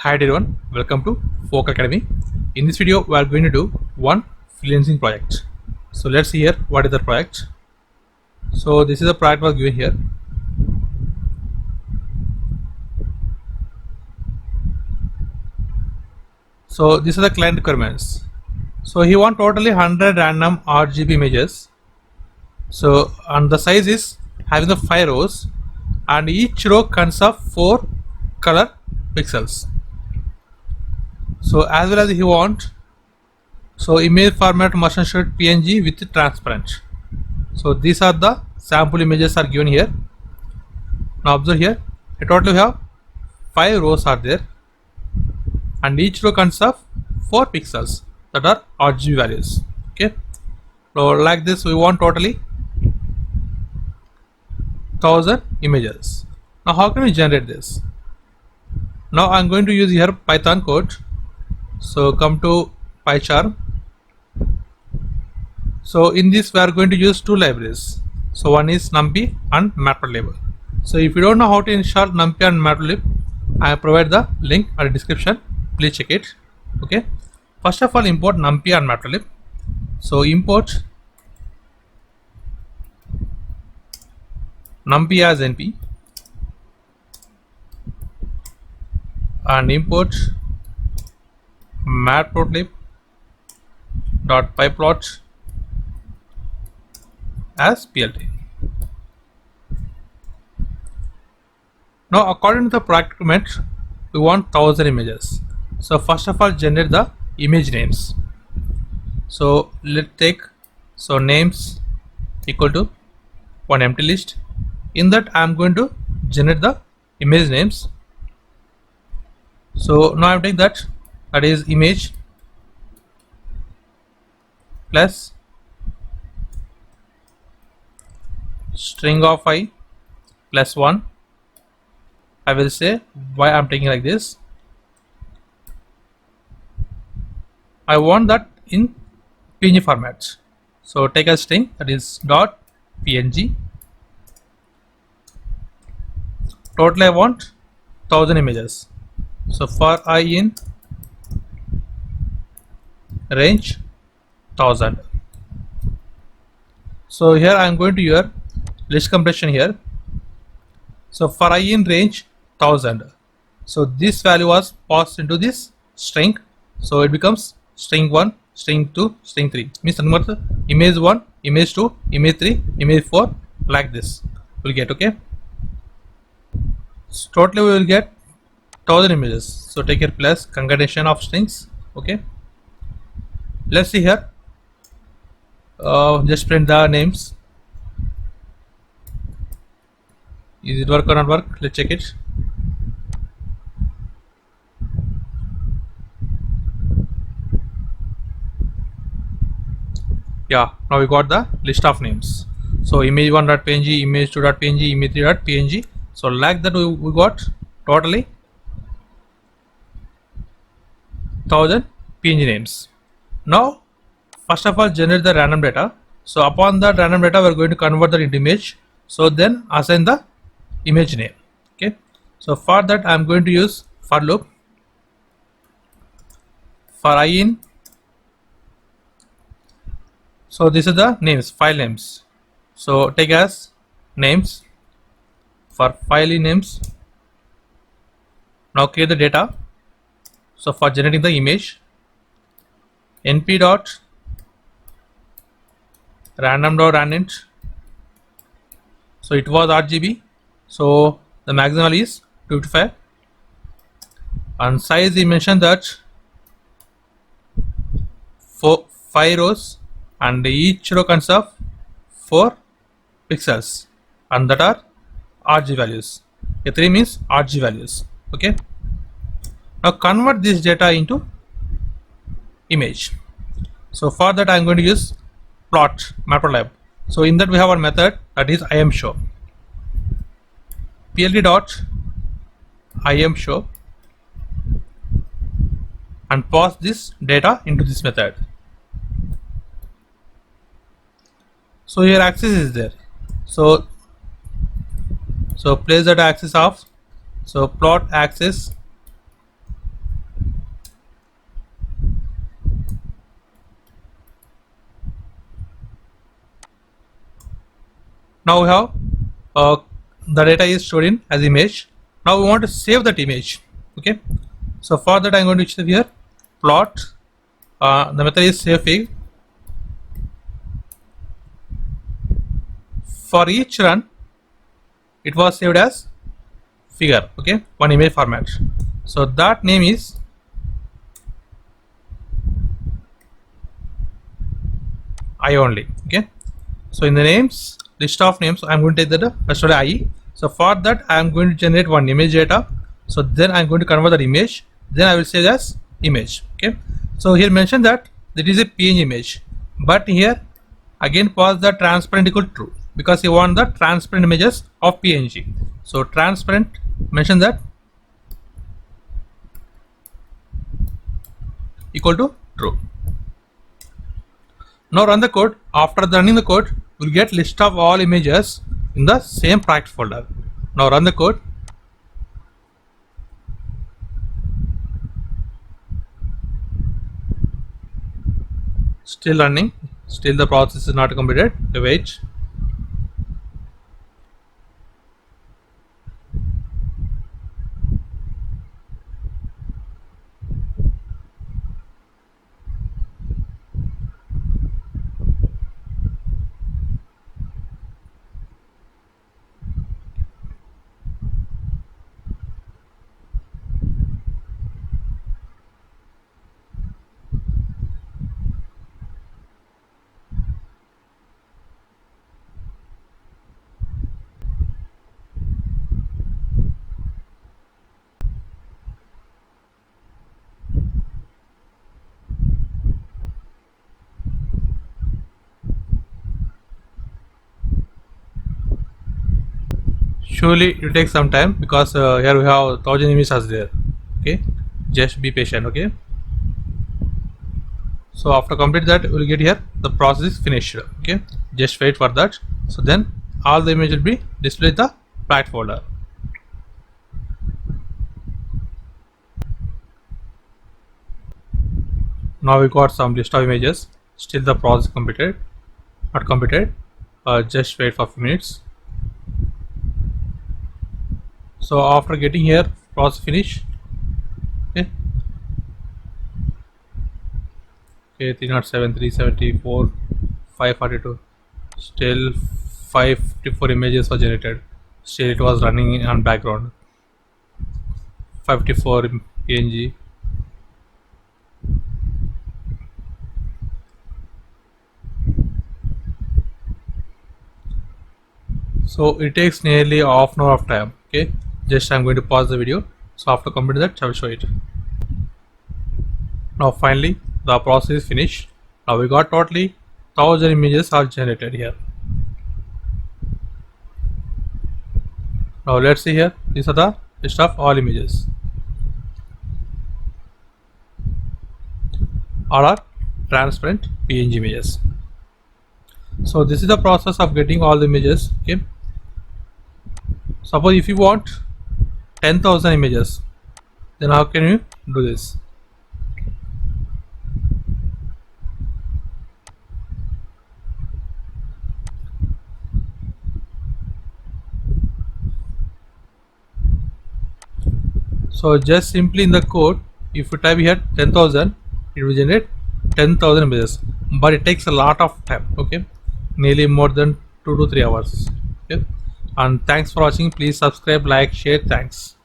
Hi everyone, welcome to Folk Academy. In this video, we are going to do one freelancing project. So let's see here what is the project. So this is the project was given here. So these are the client requirements. So he want totally 100 random RGB images. So and the size is having the 5 rows, and each row consists of 4 color pixels. So as well as he want, so image format must show PNG with transparent. So these are the sample images are given here. Now observe here, a total we have 5 rows are there, and each row consists of 4 pixels that are RGB values. Okay, so like this we want totally 1000 images. Now how can we generate this? Now I'm going to use here Python code. So come to pycharm. So in this we are going to use 2 libraries. So one is NUMPY and MATPLOTLIB. So if you don't know how to install NUMPY and MATPLOTLIB, I provide the link in the description. Please check it. Okay. First of all, import NUMPY and MATPLOTLIB. So import NUMPY as NP and import matplotlib.pyplot as PLT. Now according to the project requirement, we want 1000 images. So first of all, generate the image names. So let's take names equal to one empty list. In that I am going to generate the image names. So now I am taking that is image plus string of I plus 1. I will say why I am taking like this. I want that in PNG format. So take a string that is dot PNG. Total I want 1000 images. So for I in range 1000. So here I am going to your list compression here. So for I in range 1000. So this value was passed into this string. So it becomes string 1, string 2, string 3. Means image 1, image 2, image 3, image 4, like this we'll get. Okay. So totally we will get 1000 images. So take here plus concatenation of strings. Okay. Let's see here. Just print the names. Is it work or not work? Let's check it. Yeah, now we got the list of names. So image1.png, image2.png, image3.png. So like that we got totally 1000 PNG names. Now first of all, generate the random data. So upon that random data we are going to convert that into image. So then assign the image name. Okay. So for that I am going to use for loop. For I in, so this is the names, file names. So take as names for file names. Now create the data. So for generating the image, np dot random.randint. So it was RGB. So the maximal is 255. And size we mentioned that 5 rows, and each row consists of 4 pixels, and that are RGB values. A3 means RGB values. Okay. Now convert this data into image. So for that I am going to use plot matplotlib. So in that we have our method that is imshow. plt dot imshow and pass this data into this method. So here axis is there. So place that axis of, so plot axis Now we have the data is stored in as image. Now we want to save that image. Okay, so for that I'm going to use here plot. The method is savefig. For each run it was saved as figure, okay, one image format. So that name is I only. Okay, so in the names list of names I'm going to take the first order I. So for that I'm going to generate one image data. So then I'm going to convert that image, then I will say as image. Okay, so here mention that it is a PNG image, but here again pass the transparent equal true because you want the transparent images of PNG. So transparent, mention that equal to true. Now run the code. After running the code, we'll get list of all images in the same project folder. Now run the code. Still running. Still the process is not completed. Wait. Surely it will take some time because here we have 1000 images there. Okay, just be patient. Okay, so after complete that we will get here the process is finished. Okay, just wait for that. So then all the image will be displayed in the project folder. Now we got some list of images. Still the process completed, not completed. Just wait for a few minutes. So after getting here process finish. Okay, 307, 374, 542. Still 554 images were generated. Still it was running on background. 554 PNG. So it takes nearly half an hour of time. Okay, just I'm going to pause the video. So after completing that I will show it. Now finally the process is finished. Now we got totally 1000 images are generated here. Now let's see here, these are the list of all images. All are transparent PNG images. So this is the process of getting all the images. Okay, suppose if you want 10,000 images, then how can you do this? So just simply in the code, if you type here 10,000, it will generate 10,000 images, but it takes a lot of time. Okay, nearly more than 2 to 3 hours. Okay, and thanks for watching. Please subscribe, like, share. Thanks.